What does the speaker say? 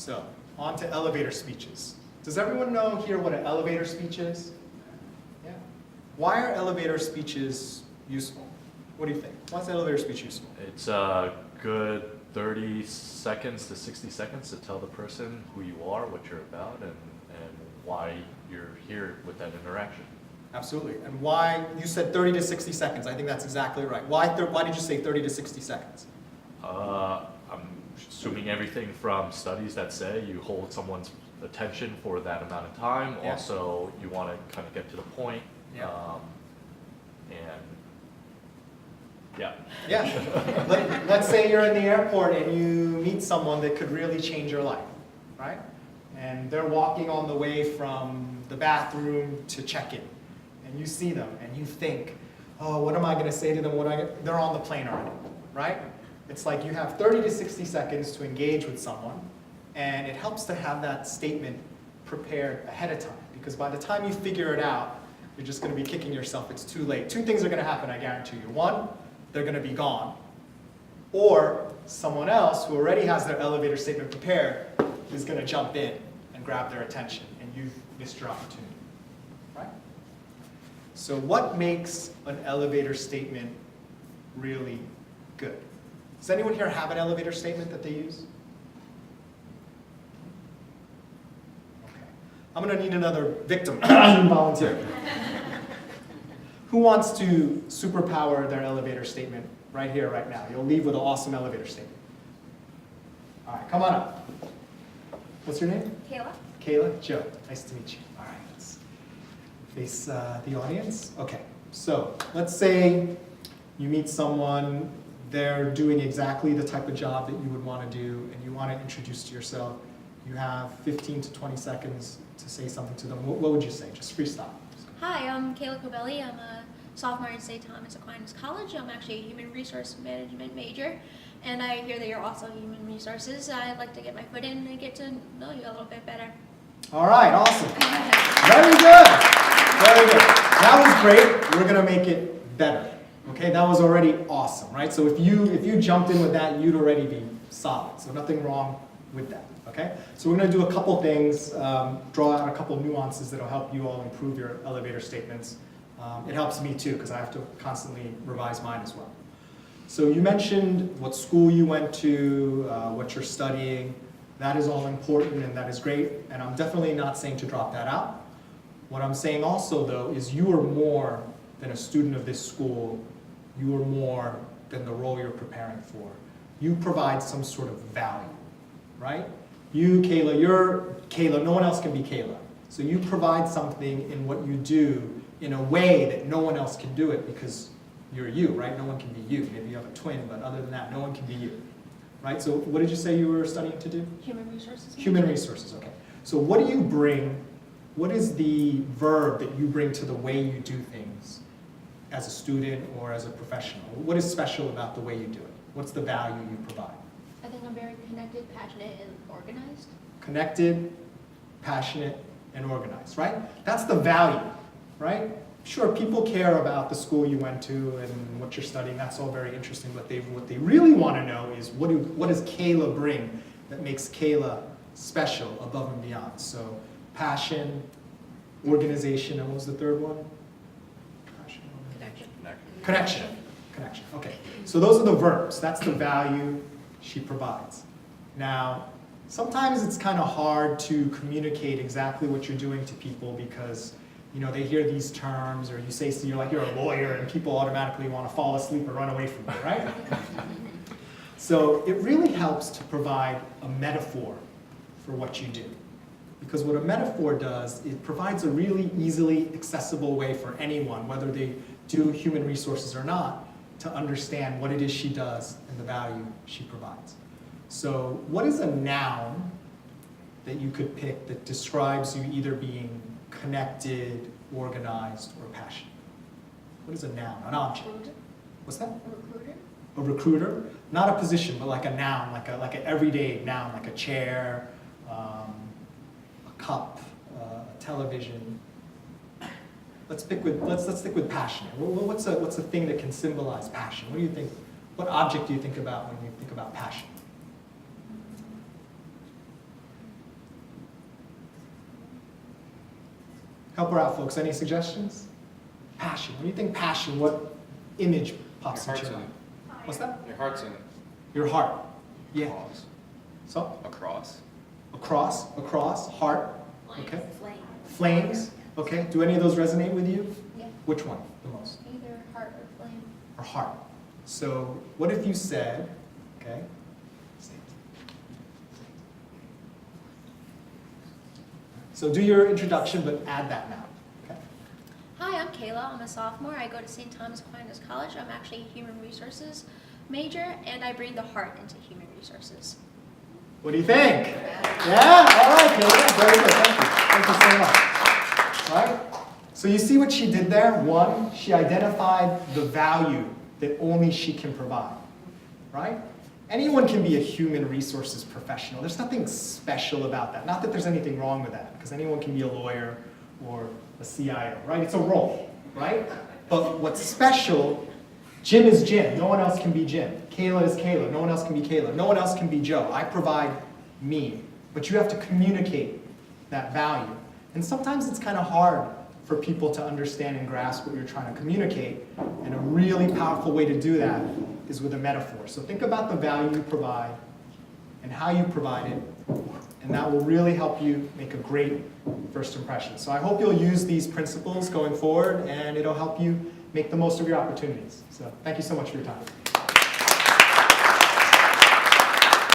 So, on to elevator speeches. Does everyone know here what an elevator speech is? Yeah. Why are elevator speeches useful? What do you think? Why is an elevator speech useful? It's a good 30 seconds to 60 seconds to tell the person who you are, what you're about, and why you're here with that interaction. Absolutely. And why, you said 30 to 60 seconds. I think that's exactly right. Why did you say 30 to 60 seconds? I'm assuming everything from studies that say you hold someone's attention for that amount of time. Yeah. Also, you want to kind of get to the point. Yeah. Yeah. Let's say you're in the airport and you meet someone that could really change your life, right? And they're walking on the way from the bathroom to check-in. And you see them and you think, oh, what am I going to say to them? They're on the plane already, right? It's like you have 30 to 60 seconds to engage with someone, and it helps to have that statement prepared ahead of time, because by the time you figure it out, you're just going to be kicking yourself. It's too late. Two things are going to happen, I guarantee you. One, they're going to be gone. Or someone else who already has their elevator statement prepared is going to jump in and grab their attention, and you've missed your opportunity, right? So what makes an elevator statement really good? Does anyone here have an elevator statement that they use? Okay. I'm going to need another victim, volunteer. Who wants to superpower their elevator statement right here, right now? You'll leave with an awesome elevator statement. All right, come on up. What's your name? Kayla. Kayla? Joe. Nice to meet you. All right, let's face the audience. Okay, so let's say you meet someone, they're doing exactly the type of job that you would want to do, and you want to introduce to yourself. You have 15 to 20 seconds to say something to them. What would you say? Just freestyle. Hi, I'm Kayla Cobelli. I'm a sophomore at St. Thomas Aquinas College. I'm actually a human resource management major, and I hear that you're also human resources. I'd like to get my foot in and get to know you a little bit better. All right, awesome. Very good. Very good. That was great. We're going to make it better. Okay, that was already awesome, right? So if you jumped in with that, you'd already be solid. So nothing wrong with that. Okay, so we're going to do a couple things, draw out a couple nuances that'll help you all improve your elevator statements. It helps me too, because I have to constantly revise mine as well. So you mentioned what school you went to, what you're studying. That is all important and that is great, and I'm definitely not saying to drop that out. What I'm saying also, though, is you are more than a student of this school. You are more than the role you're preparing for. You provide some sort of value, right? You, Kayla, you're Kayla. No one else can be Kayla. So you provide something in what you do in a way that no one else can do it, because you're you, right? No one can be you. Maybe you have a twin, but other than that, no one can be you, right? So what did you say you were studying to do? Human resources. Human resources, okay. So what do you bring, what is the verb that you bring to the way you do things as a student or as a professional? What is special about the way you do it? What's the value you provide? I think I'm very connected, passionate, and organized. Connected, passionate, and organized, right? That's the value, right? Sure, people care about the school you went to and what you're studying. That's all very interesting. But what they really want to know is what does Kayla bring that makes Kayla special above and beyond? So passion, organization, and what was the third one? Passion, Connection. Connection. Okay. So those are the verbs. That's the value she provides. Now, sometimes it's kind of hard to communicate exactly what you're doing to people, because they hear these terms, or you say, so you're like, you're a lawyer, and people automatically want to fall asleep or run away from you, right? So it really helps to provide a metaphor for what you do. Because what a metaphor does, it provides a really easily accessible way for anyone, whether they do human resources or not, to understand what it is she does and the value she provides. So what is a noun that you could pick that describes you either being connected, organized, or passionate? What is a noun? An object. What's that? A recruiter. A recruiter? Not a position, but like a noun, like an everyday noun, like a chair, a cup, a television. Let's stick with passionate. What's a thing that can symbolize passion? What do you think? What object do you think about when you think about passion? Help her out, folks. Any suggestions? Passion. When you think passion, what image pops Your into your heart's mind? What's that? Your heart's in it. Your heart. Yeah. Across. So, Across. across, heart. Okay. Flame. Flames. Okay. Do any of those resonate with you? Yeah. Which one the most? Either heart or flame. Or heart. So, what if you said, okay, so do your introduction, but add that now. Okay. Hi, I'm Kayla. I'm a sophomore. I go to St. Thomas Aquinas College. I'm actually a human resources major, and I bring the heart into human resources. What do you think? Yeah? All right, Kayla. Very good. Thank you. Thank you so much. All right? So you see what she did there? One, she identified the value that only she can provide. Right? Anyone can be a human resources professional. There's nothing special about that. Not that there's anything wrong with that, because anyone can be a lawyer or a CIO, right? It's a role, right? But what's special, Jim is Jim. No one else can be Jim. Kayla is Kayla. No one else can be Kayla. No one else can be Joe. I provide me. But you have to communicate that value. And sometimes it's kind of hard for people to understand and grasp what you're trying to communicate. And a really powerful way to do that is with a metaphor. So think about the value you provide and how you provide it, and that will really help you make a great first impression. So I hope you'll use these principles going forward, and it'll help you make the most of your opportunities. So thank you so much for your time.